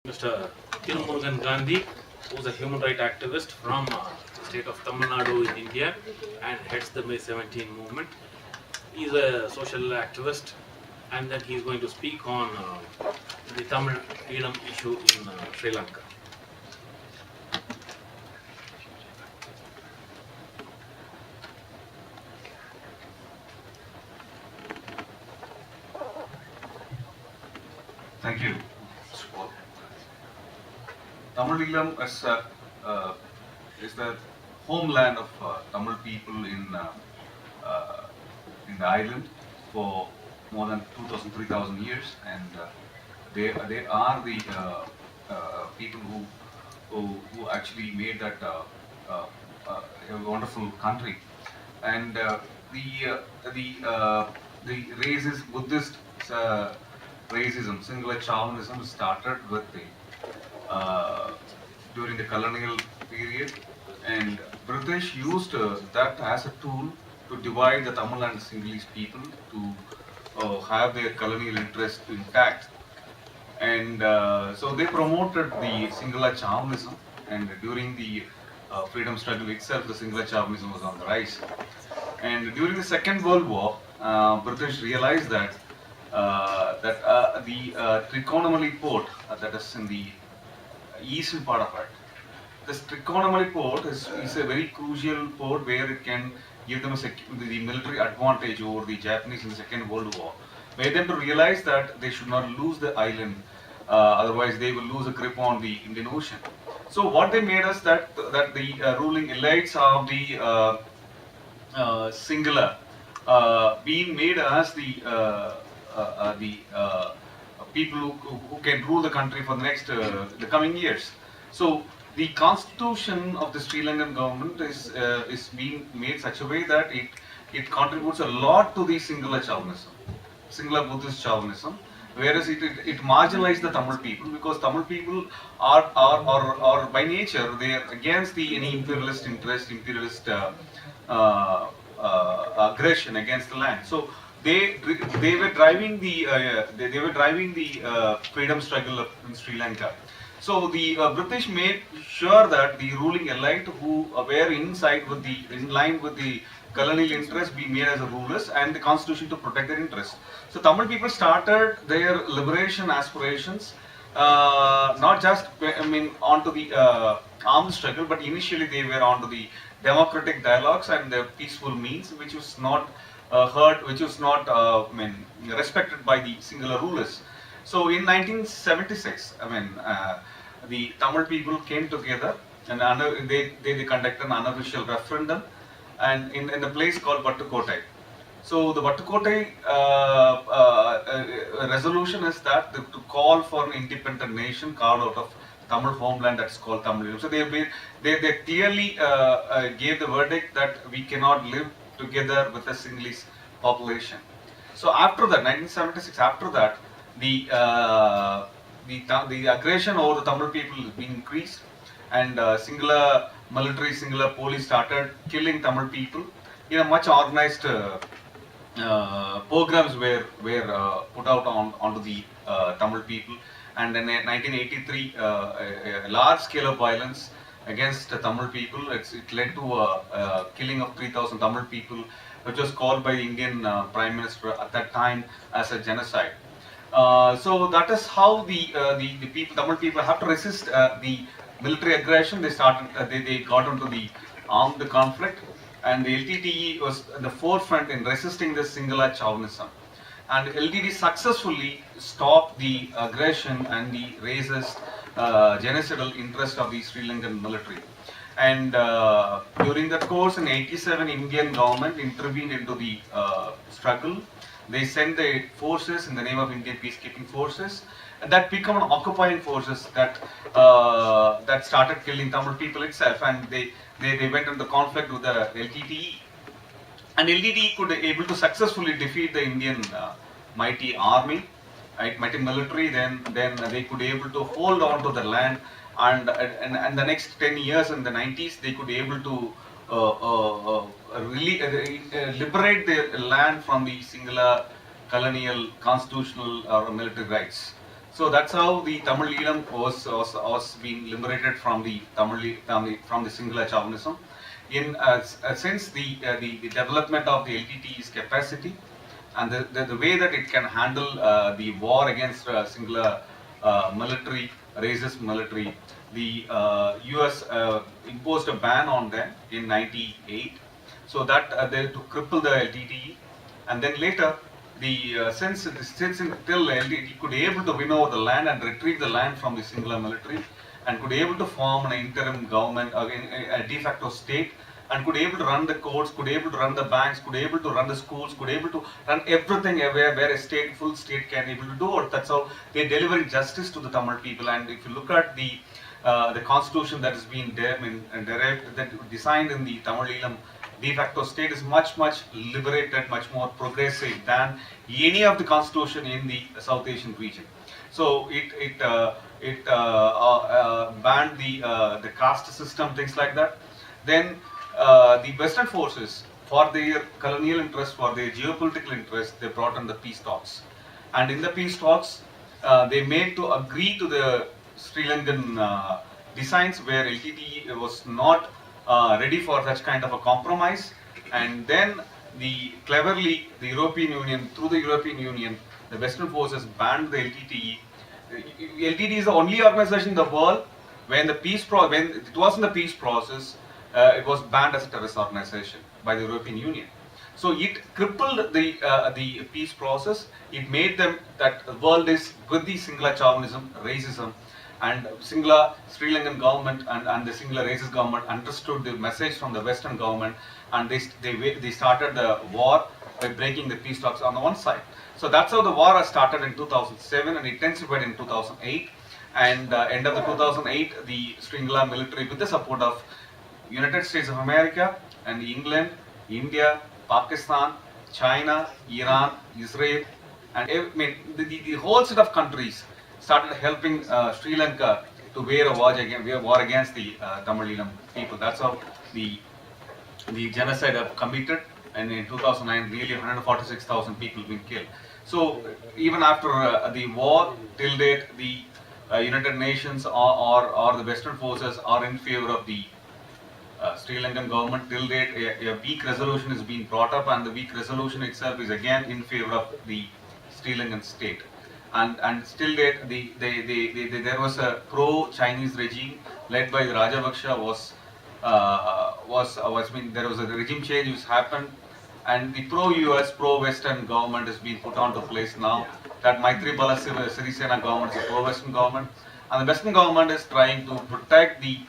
Mr. Thirumurugan GANDHI, who is a human rights activist from the state of Tamil Nadu in India and heads the May 17 movement. He is a social activist, and then he is going to speak on the Tamil Eelam issue in Sri Lanka. Thank you. Tamil Eelam is the homeland of Tamil people in the island for more than 2,000, 3,000 years, and they are the people who actually made that a wonderful country. And the racist Buddhist racism, singular chauvinism, started with during the colonial period, and British used that as a tool to divide the Tamil and Sinhalese people to have their colonial interest intact. And so they promoted the singular chauvinism, and during the freedom struggle itself, the singular chauvinism was on the rise. And during the Second World War, British realized that the Trincomalee port, that is in the eastern part of it, this Trincomalee port is a very crucial port where it can give them the military advantage over the Japanese in the Second World War. Made them to realize that they should not lose the island, otherwise they will lose a grip on the Indian Ocean. So what they made us that the ruling elites of the singular being made as the people who can rule the country for the next the coming years. So the constitution of the Sri Lankan government is being made such a way that it contributes a lot to the singular chauvinism, singular Buddhist chauvinism, whereas it marginalized the Tamil people, because Tamil people are by nature they are against any imperialist interest, imperialist aggression against the land. So they were driving the freedom struggle in Sri Lanka. So the British made sure that the ruling elite who were in line with the colonial interests be made as rulers, and the constitution to protect their interests. So Tamil people started their liberation aspirations not just onto the armed struggle, but initially they were onto the democratic dialogues and the peaceful means, which was not respected by the singular rulers. So in 1976, the Tamil people came together and they conducted an unofficial referendum, and in a place called Vattukotai. So the Vattukotai resolution is that to call for an independent nation carved out of Tamil homeland that's called Tamil. So they clearly gave the verdict that we cannot live together with a Sinhalese population. So after that, 1976, after that, the aggression over the Tamil people has been increased, and singular military, singular police started killing Tamil people in a much organized programs were put out onto the Tamil people. And in 1983, a large scale of violence against Tamil people. It led to a killing of 3,000 Tamil people, which was called by the Indian Prime Minister at that time as a genocide. So that is how the Tamil people have to resist the military aggression. They got into the armed conflict, and the LTTE was at the forefront in resisting this singular chauvinism. And LTTE successfully stopped the aggression and the racist genocidal interest of the Sri Lankan military. And during that course in 87, Indian government intervened into the struggle. They sent the forces in the name of Indian peacekeeping forces, and that became an occupying forces that started killing Tamil people itself, and they went into conflict with the LTTE. And LTTE could able to successfully defeat the Indian mighty army, right, mighty military. Then they could able to hold on to the land, and the next 10 years in the 90s they could able to liberate their land from the singular colonial, constitutional or military rights. So that's how the Tamil Eelam was being liberated from the from the singular chauvinism. Since the development of the LTTE's capacity and the way that it can handle the war against singular military, racist military, the US imposed a ban on them in '98, so that to cripple the LTTE, and then later since until LTTE could able to win over the land and retrieve the land from the singular military, and could able to form an interim government, a de facto state, and could able to run the courts, could able to run the banks, could able to run the schools, could able to run everything where a full state can able to do it. That's how they're delivering justice to the Tamil people. And if you look at the constitution that has been derived, that designed in the Tamil Eelam de facto state, is much liberated, much more progressive than any of the constitution in the South Asian region. So it banned the caste system, things like that. Then the Western forces, for their colonial interest, for their geopolitical interest, they brought in the peace talks. And in the peace talks, they made to agree to the Sri Lankan designs where LTTE was not ready for such kind of a compromise. And then cleverly, the European Union, through the European Union, the Western forces banned the LTTE. LTTE is the only organization in the world when it was in the peace process, it was banned as a terrorist organization by the European Union. So it crippled the peace process. It made them that the world is with the singular chauvinism, racism, and singular Sri Lankan government and the singular racist government understood the message from the Western government, and they started the war by breaking the peace talks on the one side. So that's how the war started in 2007 and intensified in 2008. And end of the 2008, the Sri Lankan military, with the support of United States of America and England, India, Pakistan, China, Iran, Israel, and the whole set of countries started helping Sri Lanka to wage a war against the Tamil Eelam people. That's how the genocide have committed, and in 2009, really 146,000 people been killed. So even after the war, till date, the United Nations or the Western forces are in favor of the Sri Lankan government. Till date, a weak resolution is being brought up, and the weak resolution itself is again in favor of the Sri Lankan state. And still date, there was a pro-Chinese regime led by the Rajapaksa there was a regime change which happened, and the pro-US, pro-Western government has been put onto place now. That Maithripala Sirisena government is a pro-Western government, and the Western government is trying to protect the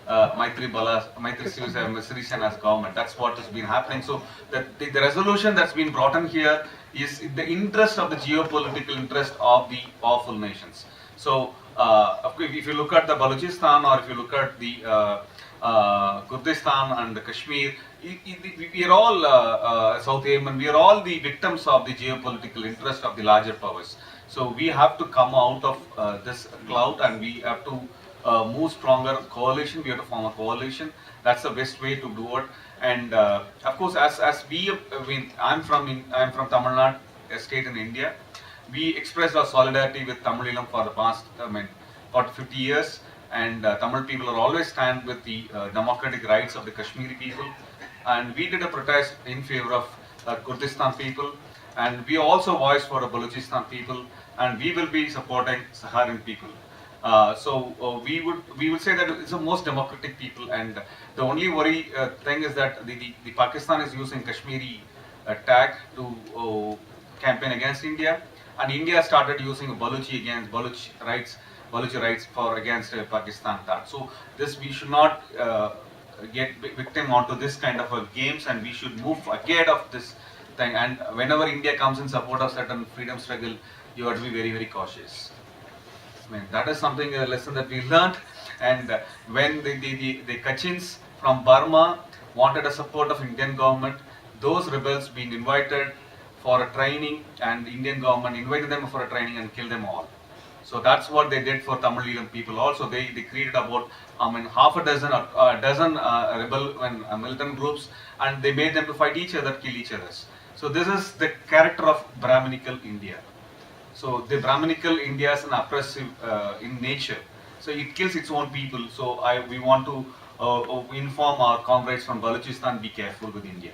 Maithripala Sirisena's government. That's what has been happening. So the resolution that's been brought in here is in the interest of the geopolitical interest of the powerful nations. So if you look at the Balochistan, or if you look at the Kurdistan and the Kashmir, we are all South Yemen, we are all the victims of the geopolitical interest of the larger powers. So we have to come out of this cloud, and we have to move stronger coalition. We have to form a coalition. That's the best way to do it. And of course, I'm from Tamil Nadu, a state in India. We expressed our solidarity with Tamil Eelam for the past 40-50 years, and Tamil people are always stand with the democratic rights of the Kashmiri people. And we did a protest in favor of Kurdistan people, and we also voiced for the Balochistan people, and we will be supporting Saharan people. We would say that it's the most democratic people, and the only worry thing is that the Pakistan is using Kashmiri tag to campaign against India, and India started using Baluchi against Baluchi rights for against Pakistan tag. So this, we should not get victim onto this kind of games, and we should move ahead of this thing. And whenever India comes in support of certain freedom struggle, you have to be very cautious. That is something, a lesson that we learned. And when the Kachins from Burma wanted a support of Indian government, those rebels being invited for a training, and the Indian government invited them for a training and killed them all. So that's what they did for Tamil Eelam people also. They created about half a dozen rebel and militant groups, and they made them to fight each other, kill each other. So this is the character of Brahminical India. So the Brahminical India is an oppressive in nature. So it kills its own people. So we want to inform our comrades from Balochistan, be careful with India.